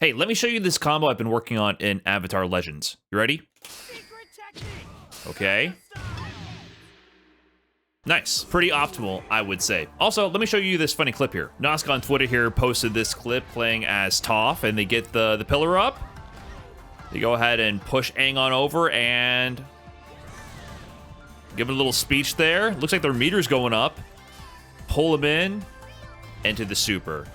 Hey, let me show you this combo I've been working on in Avatar Legends. You ready? Okay. Nice. Pretty optimal, I would say. Also, let me show you this funny clip here. Nosk on Twitter here posted this clip playing as Toph, and they get the pillar up. They go ahead and push Aang on over and give it a little speech there. Looks like their meter's going up. Pull him in into the super.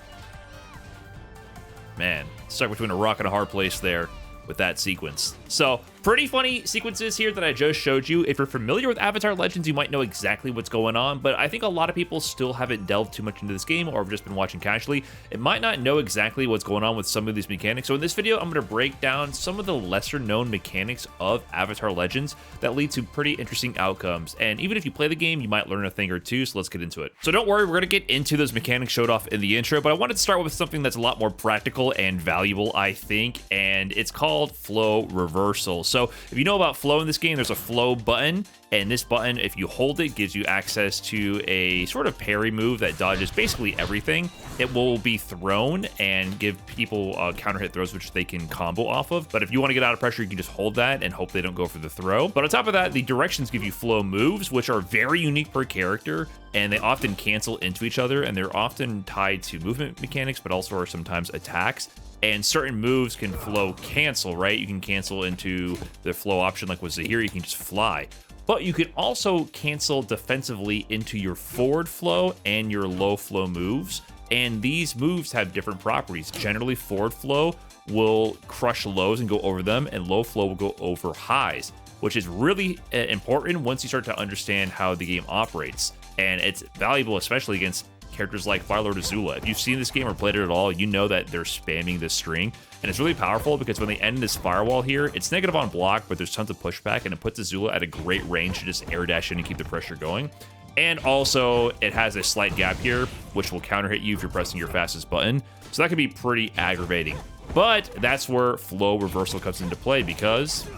Man, stuck between a rock and a hard place there with that sequence. So, pretty funny sequences here that I just showed you. If you're familiar with Avatar Legends, you might know exactly what's going on, but I think a lot of people still haven't delved too much into this game or have just been watching casually. It might not know exactly what's going on with some of these mechanics. So in this video, I'm going to break down some of the lesser known mechanics of Avatar Legends that lead to pretty interesting outcomes. And even if you play the game, you might learn a thing or two, so let's get into it. So don't worry, we're going to get into those mechanics showed off in the intro, but I wanted to start with something that's a lot more practical and valuable, I think, and it's called flow reversal. So if you know about flow in this game, there's a flow button, and this button, if you hold it, gives you access to a sort of parry move that dodges basically everything. It will be thrown and give people counter hit throws, which they can combo off of. But if you want to get out of pressure, you can just hold that and hope they don't go for the throw. But on top of that, the directions give you flow moves, which are very unique per character, and they often cancel into each other, and they're often tied to movement mechanics, but also are sometimes attacks. And certain moves can flow cancel, right? You can cancel into the flow option like with Zahir, you can just fly. But you can also cancel defensively into your forward flow and your low flow moves. And these moves have different properties. Generally, forward flow will crush lows and go over them, and low flow will go over highs, which is really important once you start to understand how the game operates. And it's valuable, especially against characters like Fire Lord Azula. If you've seen this game or played it at all, you know that they're spamming this string, and it's really powerful because when they end this firewall here, it's negative on block, but there's tons of pushback, and it puts Azula at a great range to just air dash in and keep the pressure going. And also, it has a slight gap here, which will counter hit you if you're pressing your fastest button, so that can be pretty aggravating. But that's where flow reversal comes into play because,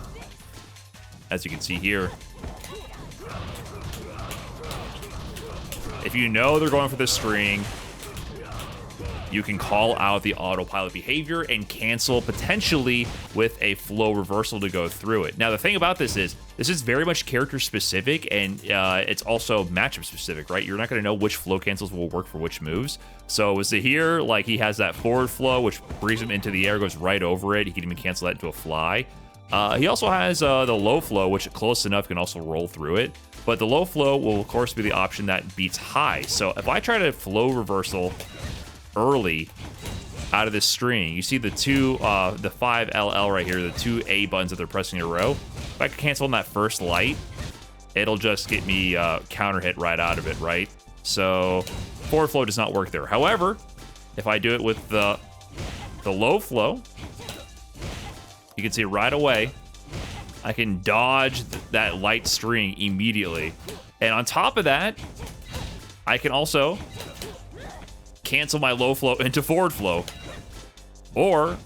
as you can see here, if you know they're going for the string, you can call out the autopilot behavior and cancel potentially with a flow reversal to go through it. Now, the thing about this is very much character specific, and it's also matchup specific, right? You're not going to know which flow cancels will work for which moves. So with Zahir, like, he has that forward flow, which brings him into the air, goes right over it. He can even cancel that into a fly. He also has the low flow, which close enough can also roll through it. But the low flow will, of course, be the option that beats high. So if I try to flow reversal early out of this string, you see the 5 LL right here, the 2 A buttons that they're pressing in a row. If I can cancel on that first light, it'll just get me counter hit right out of it, right? So forward flow does not work there. However, if I do it with the low flow, you can see right away, I can dodge that light string immediately. And on top of that, I can also cancel my low flow into forward flow or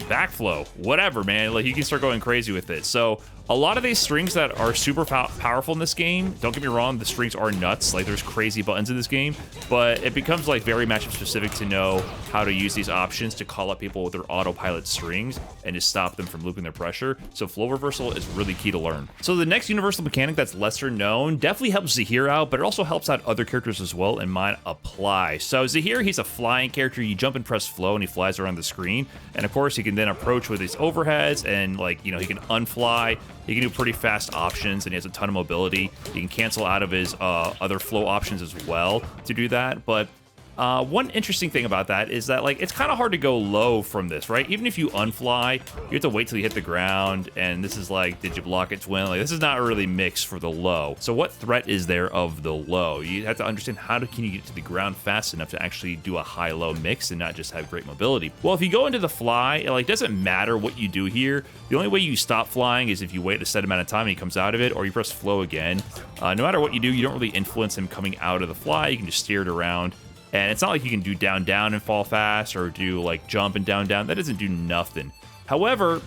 back flow, whatever, man. Like, you can start going crazy with it. So a lot of these strings that are super powerful in this game, don't get me wrong, the strings are nuts. Like, there's crazy buttons in this game, but it becomes like very matchup specific to know how to use these options to call up people with their autopilot strings and to stop them from looping their pressure. So flow reversal is really key to learn. So the next universal mechanic that's lesser known definitely helps Zahir out, but it also helps out other characters as well, and mine apply. So Zahir, he's a flying character. You jump and press flow and he flies around the screen. And of course, he can then approach with his overheads and, like, you know, he can unfly. He can do pretty fast options, and he has a ton of mobility. He can cancel out of his other flow options as well to do that. But one interesting thing about that is that, like, it's kind of hard to go low from this, right? Even if you unfly, you have to wait till you hit the ground, and this is like, did you block it, twin? Like, this is not really mixed for the low. So what threat is there of the low? You have to understand can you get to the ground fast enough to actually do a high-low mix and not just have great mobility. Well, if you go into the fly, it doesn't matter what you do here. The only way you stop flying is if you wait a set amount of time and he comes out of it, or you press flow again. No matter what you do, you don't really influence him coming out of the fly. You can just steer it around. And it's not like you can do down, down and fall fast, or do like jump and down, down. That doesn't do nothing. However,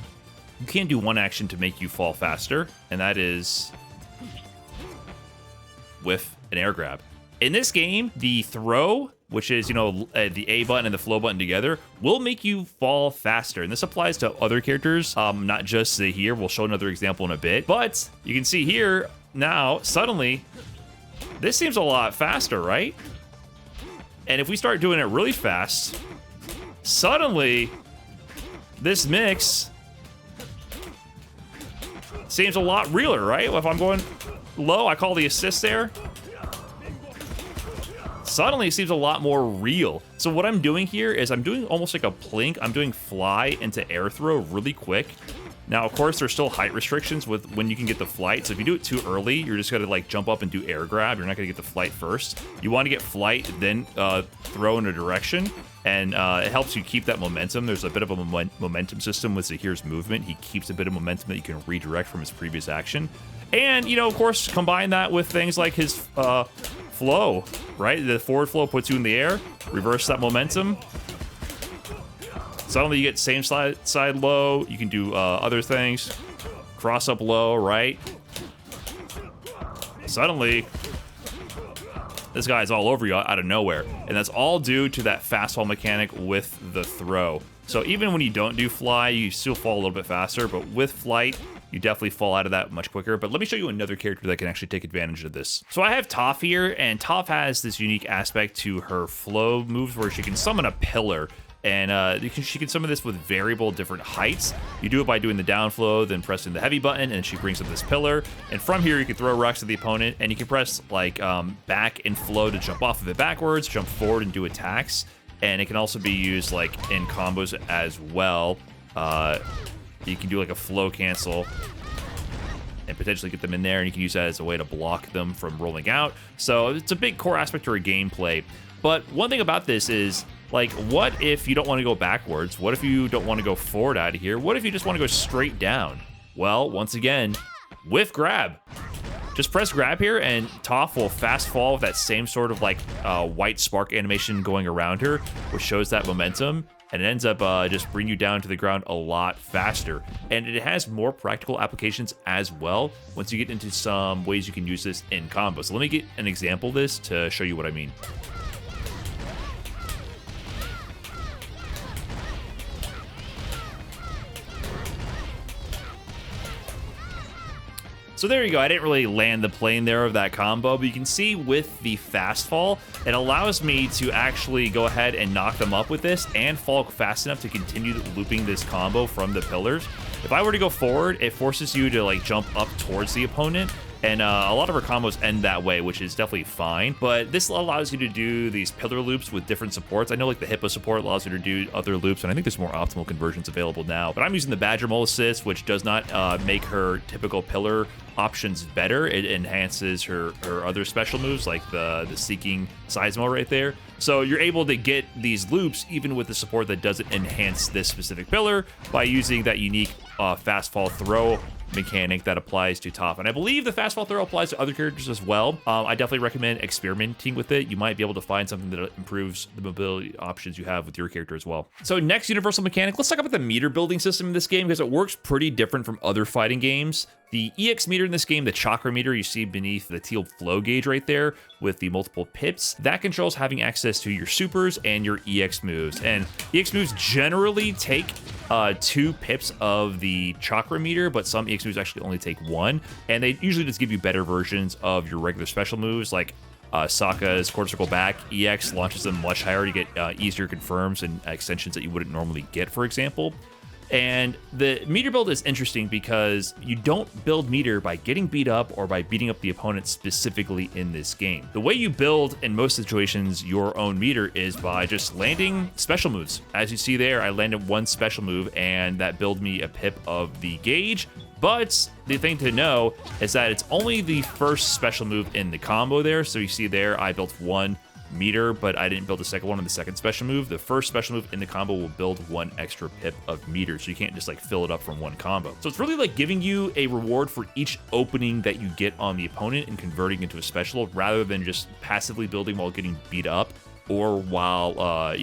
you can do one action to make you fall faster, and that is with an air grab. In this game, the throw which is, the A button and the flow button together, will make you fall faster. And this applies to other characters, not just here. We'll show another example in a bit. But you can see here now, suddenly, this seems a lot faster, right? And if we start doing it really fast, suddenly, this mix seems a lot realer, right? If I'm going low, I call the assist there. Suddenly, it seems a lot more real. So what I'm doing here is I'm doing almost like a plink. I'm doing fly into air throw really quick. Now, of course, there's still height restrictions with when you can get the flight. So if you do it too early, you're just gonna like jump up and do air grab. You're not gonna get the flight first. You want to get flight, then throw in a direction. And it helps you keep that momentum. There's a bit of a momentum system with Zahir's movement. He keeps a bit of momentum that you can redirect from his previous action. And, of course, combine that with things like his flow, right? The forward flow puts you in the air, reverse that momentum. Suddenly you get same side low. You can do other things. Cross up low, right? Suddenly, this guy's all over you out of nowhere. And that's all due to that fastfall mechanic with the throw. So even when you don't do fly, you still fall a little bit faster. But with flight, you definitely fall out of that much quicker. But let me show you another character that can actually take advantage of this. So I have Toph here, and Toph has this unique aspect to her flow moves where she can summon a pillar. And she can summon this with variable different heights. You do it by doing the down flow, then pressing the heavy button, and she brings up this pillar. And from here, you can throw rocks at the opponent, and you can press like back and flow to jump off of it backwards, jump forward and do attacks. And it can also be used like in combos as well. You can do like a flow cancel and potentially get them in there, and you can use that as a way to block them from rolling out. So it's a big core aspect to her gameplay. But one thing about this is, like, what if you don't want to go backwards? What if you don't want to go forward out of here? What if you just want to go straight down? Well, once again, with grab. Just press grab here, and Toph will fast fall with that same sort of like white spark animation going around her, which shows that momentum. And it ends up just bringing you down to the ground a lot faster. And it has more practical applications as well once you get into some ways you can use this in combos. So let me get an example of this to show you what I mean. So there you go. I didn't really land the plane there of that combo, but you can see with the fast fall, it allows me to actually go ahead and knock them up with this and fall fast enough to continue looping this combo from the pillars. If I were to go forward, it forces you to like jump up towards the opponent. And a lot of her combos end that way, which is definitely fine. But this allows you to do these pillar loops with different supports. I know like the Hippo support allows you to do other loops, and I think there's more optimal conversions available now. But I'm using the Badger Mole Assist, which does not make her typical pillar options better. It enhances her other special moves, like the Seeking Seismo right there. So you're able to get these loops even with the support that doesn't enhance this specific pillar by using that unique fast fall throw mechanic that applies to Toph. And I believe the fast fall throw applies to other characters as well. I definitely recommend experimenting with it. You might be able to find something that improves the mobility options you have with your character as well. So next universal mechanic, let's talk about the meter building system in this game, because it works pretty different from other fighting games. The EX meter in this game, the chakra meter you see beneath the teal flow gauge right there with the multiple pips, that controls having access to your supers and your EX moves. And EX moves generally take 2 pips of the chakra meter, but some EX moves actually only take 1. And they usually just give you better versions of your regular special moves, like Sokka's quarter circle back EX launches them much higher to get easier confirms and extensions that you wouldn't normally get, for example. And the meter build is interesting because you don't build meter by getting beat up or by beating up the opponent specifically in this game. The way you build in most situations your own meter is by just landing special moves. As you see there, I landed 1 special move and that built me a pip of the gauge. But the thing to know is that it's only the first special move in the combo there. So you see there, I built 1 meter, but I didn't build the second one on the second special move. The first special move in the combo will build 1 extra pip of meter, so you can't just like fill it up from 1 combo. So it's really like giving you a reward for each opening that you get on the opponent and converting into a special, rather than just passively building while getting beat up or while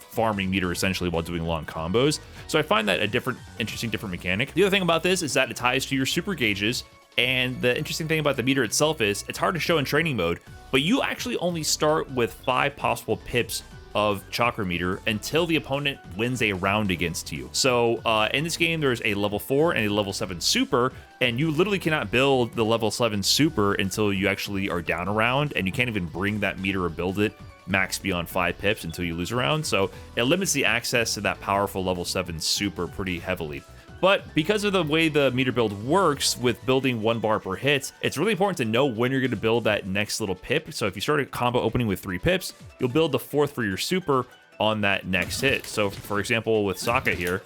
farming meter essentially while doing long combos. So I find that a interesting mechanic. The other thing about this is that it ties to your super gauges. And the interesting thing about the meter itself is it's hard to show in training mode, but you actually only start with 5 possible pips of chakra meter until the opponent wins a round against you. So in this game, there's a level 4 and a level 7 super, and you literally cannot build the level 7 super until you actually are down a round, and you can't even bring that meter or build it max beyond 5 pips until you lose a round. So it limits the access to that powerful level 7 super pretty heavily. But because of the way the meter build works with building 1 bar per hit, it's really important to know when you're going to build that next little pip. So if you start a combo opening with 3 pips, you'll build the 4th for your super on that next hit. So for example, with Sokka here,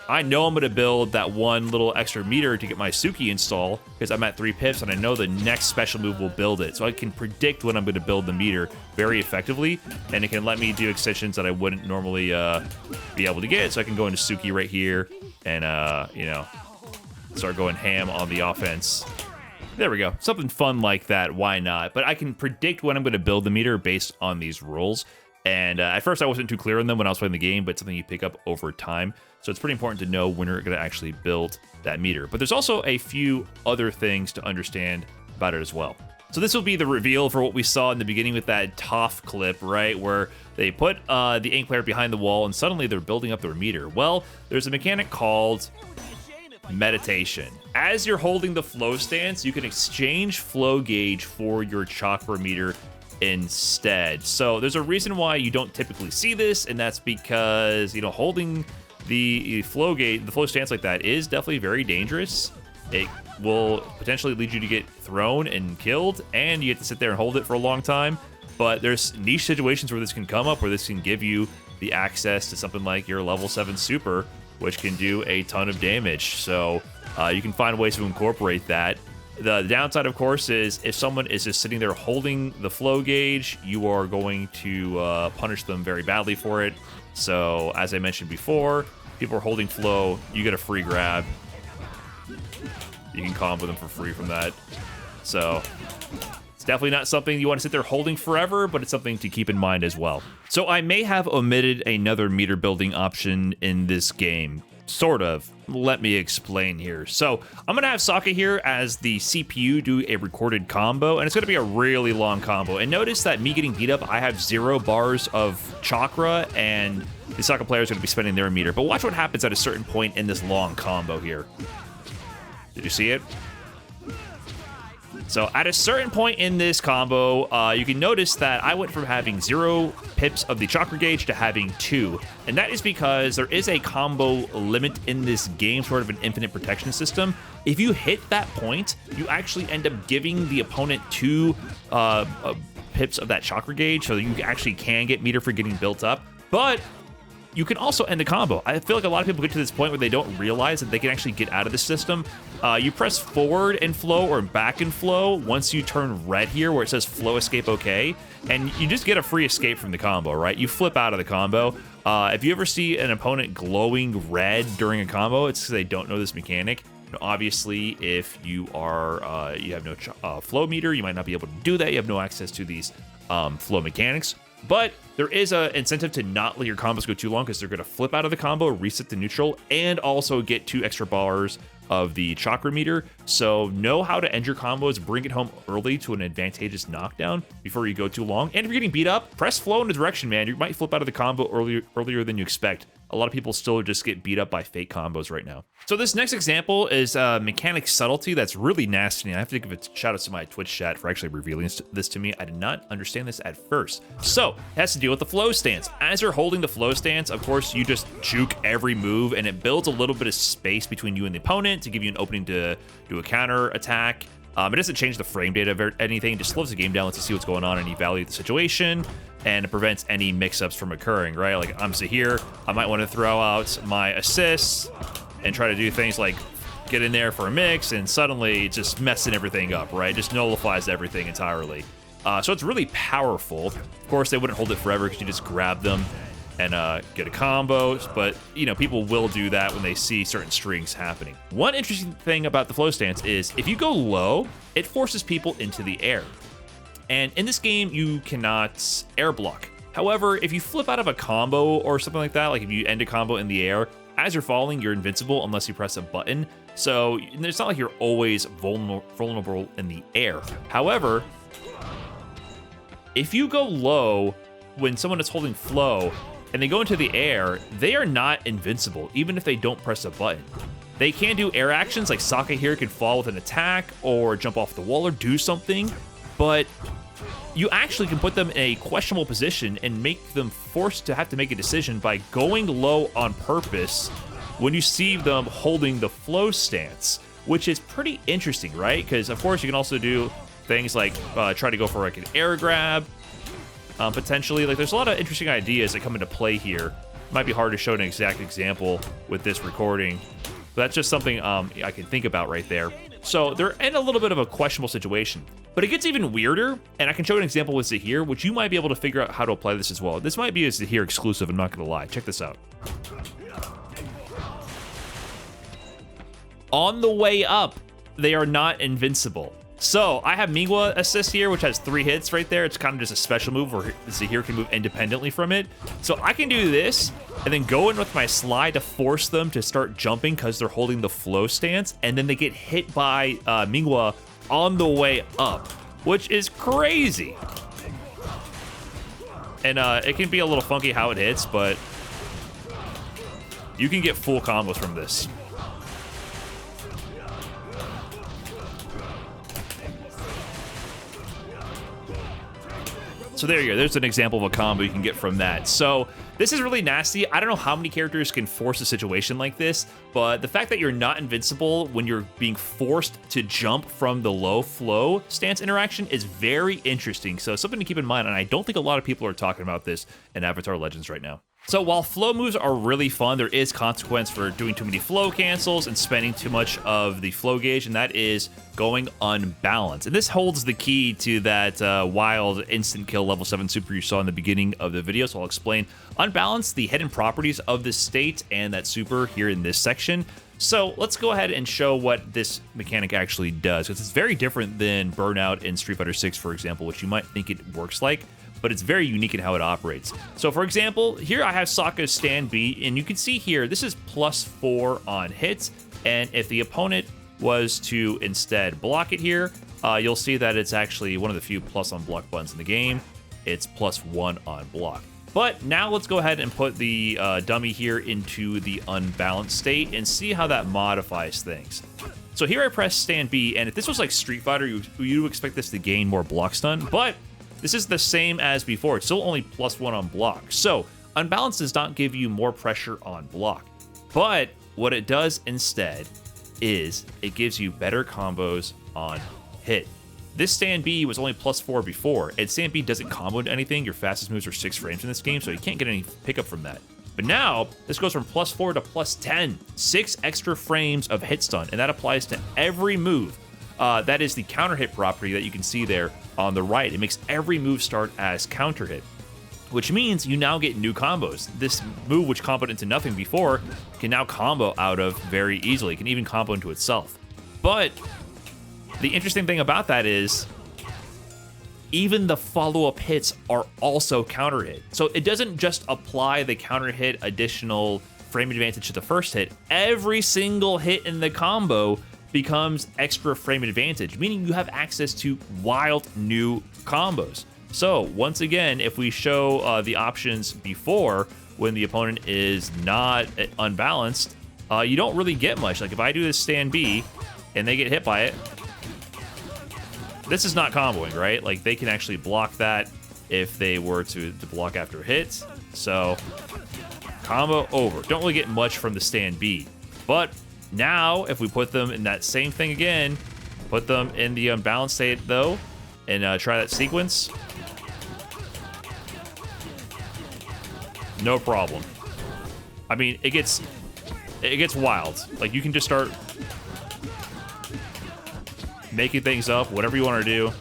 I know I'm going to build that 1 little extra meter to get my Suki install because I'm at 3 pips and I know the next special move will build it. So I can predict when I'm going to build the meter very effectively, and it can let me do extensions that I wouldn't normally be able to get. So I can go into Suki right here and, you know, start going ham on the offense. There we go. Something fun like that. Why not? But I can predict when I'm going to build the meter based on these rules. And at first I wasn't too clear on them when I was playing the game, but it's something you pick up over time. So it's pretty important to know when you're going to actually build that meter. But there's also a few other things to understand about it as well. So this will be the reveal for what we saw in the beginning with that Toph clip, right? Where they put the Ink player behind the wall and suddenly they're building up their meter. Well, there's a mechanic called meditation. As you're holding the flow stance, you can exchange flow gauge for your chakra meter instead. So there's a reason why you don't typically see this, and that's because, you know, holding the flow stance like that is definitely very dangerous. It will potentially lead you to get thrown and killed, and you have to sit there and hold it for a long time. But there's niche situations where this can come up, where this can give you the access to something like your level 7 super, which can do a ton of damage. So you can find ways to incorporate that. The downside, of course, is if someone is just sitting there holding the flow gauge, you are going to punish them very badly for it. So, as I mentioned before, people are holding flow, you get a free grab. You can combo them for free from that. So, it's definitely not something you want to sit there holding forever, but it's something to keep in mind as well. So, I may have omitted another meter building option in this game. Sort of. Let me explain here. So I'm going to have Sokka here as the CPU do a recorded combo, and it's going to be a really long combo. And notice that me getting beat up, I have 0 bars of chakra, and the Sokka player is going to be spending their meter. But watch what happens at a certain point in this long combo here. Did you see it? So at a certain point in this combo, you can notice that I went from having 0 pips of the chakra gauge to having 2. And that is because there is a combo limit in this game, sort of an infinite protection system. If you hit that point, you actually end up giving the opponent 2 pips of that chakra gauge, so you actually can get meter for getting built up. But you can also end the combo. I feel like a lot of people get to this point where they don't realize that they can actually get out of the system. You press forward and flow or back and flow once you turn red here where it says flow escape okay, and you just get a free escape from the combo, right? You flip out of the combo. If you ever see an opponent glowing red during a combo, it's because they don't know this mechanic. Obviously, if you are you have no flow meter, you might not be able to do that. You have no access to these flow mechanics. But there is an incentive to not let your combos go too long because they're going to flip out of the combo, reset to neutral, and also get 2 extra bars of the chakra meter. So know how to end your combos, bring it home early to an advantageous knockdown before you go too long. And if you're getting beat up, press flow in the direction, man. You might flip out of the combo earlier than you expect. A lot of people still just get beat up by fake combos right now. So this next example is mechanic subtlety that's really nasty. And I have to give a shout out to my Twitch chat for actually revealing this to me. I did not understand this at first. So it has to deal with the flow stance. As you're holding the flow stance, of course, you just juke every move, and it builds a little bit of space between you and the opponent to give you an opening to do a counter attack. It doesn't change the frame data of anything, just slows the game down, lets you see what's going on and evaluate the situation, and it prevents any mix-ups from occurring, right? Like, I'm here, I might want to throw out my assists and try to do things like get in there for a mix, and suddenly it's just messing everything up, right? Just nullifies everything entirely. So it's really powerful. Of course, they wouldn't hold it forever because you just grab them and get a combo, but you know, people will do that when they see certain strings happening. One interesting thing about the flow stance is if you go low, it forces people into the air. And in this game, you cannot air block. However, if you flip out of a combo or something like that, like if you end a combo in the air, as you're falling, you're invincible unless you press a button. So it's not like you're always vulnerable in the air. However, if you go low when someone is holding flow and they go into the air, they are not invincible, even if they don't press a button. They can do air actions, like Sokka here can fall with an attack or jump off the wall or do something, but you actually can put them in a questionable position and make them forced to have to make a decision by going low on purpose when you see them holding the flow stance, which is pretty interesting, right? Because, of course, you can also do things like try to go for like an air grab, potentially. Like, there's a lot of interesting ideas that come into play here. Might be hard to show an exact example with this recording, but that's just something I can think about right there. So they're in a little bit of a questionable situation. But it gets even weirder, and I can show an example with Zahir, which you might be able to figure out how to apply this as well. This might be a Zahir exclusive, I'm not going to lie. Check this out. On the way up, they are not invincible. So I have Mingwa assist here, which has 3 hits right there. It's kind of just a special move where Zahir can move independently from it. So I can do this and then go in with my slide to force them to start jumping because they're holding the flow stance, and then they get hit by Mingwa on the way up, which is crazy. And it can be a little funky how it hits, but you can get full combos from this. So there you go. There's an example of a combo you can get from that. So this is really nasty. I don't know how many characters can force a situation like this, but the fact that you're not invincible when you're being forced to jump from the low flow stance interaction is very interesting. So something to keep in mind, and I don't think a lot of people are talking about this in Avatar Legends right now. So while flow moves are really fun, there is consequence for doing too many flow cancels and spending too much of the flow gauge, and that is going unbalanced. And this holds the key to that wild instant kill level 7 super you saw in the beginning of the video, so I'll explain unbalanced, the hidden properties of this state, and that super here in this section. So let's go ahead and show what this mechanic actually does, because it's very different than Burnout in Street Fighter 6, for example, which you might think it works like, but it's very unique in how it operates. So for example, here I have Sokka's stand B, and you can see here, this is +4 on hits, and if the opponent was to instead block it here, you'll see that it's actually one of the few plus on block buttons in the game. It's +1 on block. But now let's go ahead and put the dummy here into the unbalanced state and see how that modifies things. So here I press stand B, and if this was like Street Fighter, you would expect this to gain more block stun, but this is the same as before. It's still only +1 on block. So unbalanced does not give you more pressure on block. But what it does instead is it gives you better combos on hit. This stand B was only +4 before, and stand B doesn't combo into anything. Your fastest moves are 6 frames in this game, so you can't get any pickup from that. But now, this goes from +4 to +10. 6 extra frames of hit stun, and that applies to every move. That is the counter hit property that you can see there on the right. It makes every move start as counter hit, which means you now get new combos. This move, which comboed into nothing before, can now combo out of very easily. It can even combo into itself. But the interesting thing about that is even the follow-up hits are also counter hit. So it doesn't just apply the counter hit additional frame advantage to the first hit. Every single hit in the combo becomes extra frame advantage, meaning you have access to wild new combos. So once again, if we show the options before when the opponent is not unbalanced, you don't really get much. Like if I do this stand B and they get hit by it, this is not comboing, right? Like they can actually block that if they were to block after hits. So combo over. Don't really get much from the stand B. But now, if we put them in that same thing again, put them in the unbalanced state though, and try that sequence, no problem. I mean, it gets wild. Like you can just start making things up, whatever you want to do.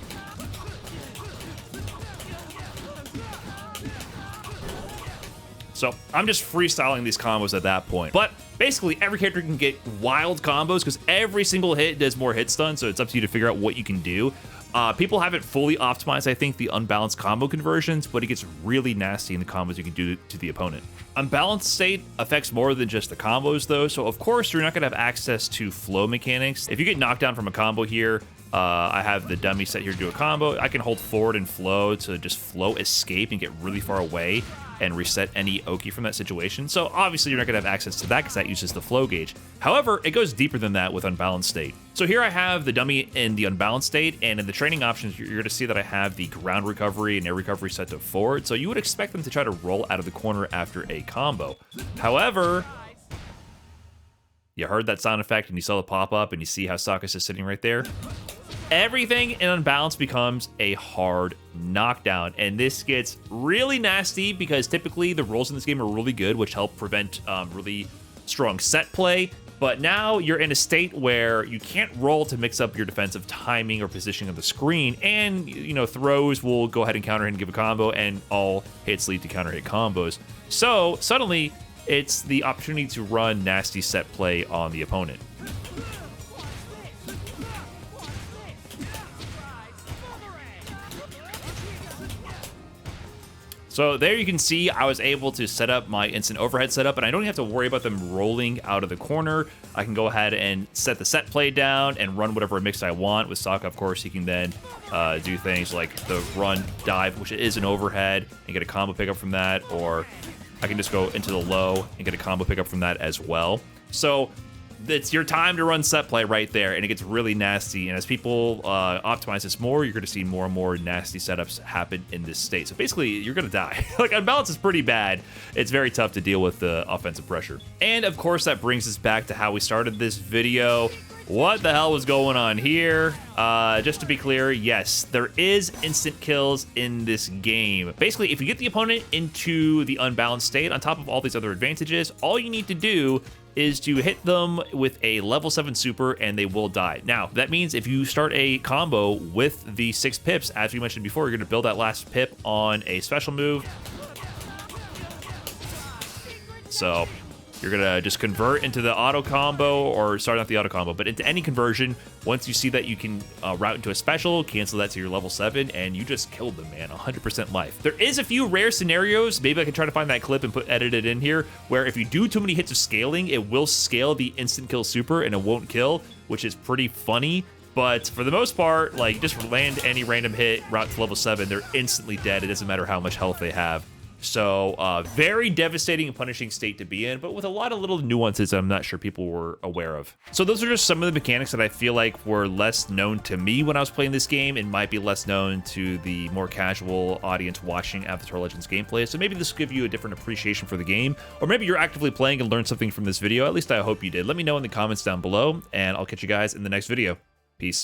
So I'm just freestyling these combos at that point. But basically, every character can get wild combos because every single hit does more hit stun, so it's up to you to figure out what you can do. People haven't fully optimized, I think, the unbalanced combo conversions, but it gets really nasty in the combos you can do to the opponent. Unbalanced state affects more than just the combos, though, so of course you're not going to have access to flow mechanics. If you get knocked down from a combo here, I have the dummy set here to do a combo. I can hold forward and flow to just flow escape and get really far away and reset any Oki from that situation. So obviously you're not going to have access to that because that uses the flow gauge. However, it goes deeper than that with unbalanced state. So here I have the dummy in the unbalanced state, and in the training options, you're going to see that I have the ground recovery and air recovery set to forward. So you would expect them to try to roll out of the corner after a combo. However, you heard that sound effect and you saw the pop-up and you see how Sakus is sitting right there. Everything in Unbalanced becomes a hard knockdown, and this gets really nasty because typically the rolls in this game are really good, which help prevent really strong set play. But now you're in a state where you can't roll to mix up your defensive timing or positioning of the screen, and throws will go ahead and counter hit and give a combo, and all hits lead to counter hit combos. So suddenly it's the opportunity to run nasty set play on the opponent. So there you can see I was able to set up my instant overhead setup, and I don't have to worry about them rolling out of the corner. I can go ahead and set the set play down and run whatever mix I want. With Sokka, of course, he can then do things like the run dive, which is an overhead, and get a combo pickup from that, or I can just go into the low and get a combo pickup from that as well. So it's your time to run set play right there, and it gets really nasty. And as people optimize this more, you're going to see more and more nasty setups happen in this state. So basically, you're going to die. Like, Unbalanced is pretty bad. It's very tough to deal with the offensive pressure. And of course, that brings us back to how we started this video. What the hell was going on here? Just to be clear, yes, there is instant kills in this game. Basically, if you get the opponent into the unbalanced state, on top of all these other advantages, all you need to do is to hit them with a level 7 super and they will die. Now, that means if you start a combo with the 6 pips, as we mentioned before, you're going to build that last pip on a special move. So you're going to just convert into the auto combo, or sorry, not the auto combo, but into any conversion. Once you see that you can route into a special, cancel that to your level 7, and you just killed them, man. 100% life. There is a few rare scenarios, maybe I can try to find that clip and edit it in here, where if you do too many hits of scaling, it will scale the instant kill super and it won't kill, which is pretty funny. But for the most part, like, just land any random hit, route to level 7, they're instantly dead. It doesn't matter how much health they have. So very devastating and punishing state to be in, but with a lot of little nuances that I'm not sure people were aware of. So those are just some of the mechanics that I feel like were less known to me when I was playing this game, and might be less known to the more casual audience watching Avatar Legends gameplay. So maybe this will give you a different appreciation for the game, or maybe you're actively playing and learned something from this video. At least I hope you did. Let me know in the comments down below, and I'll catch you guys in the next video. Peace.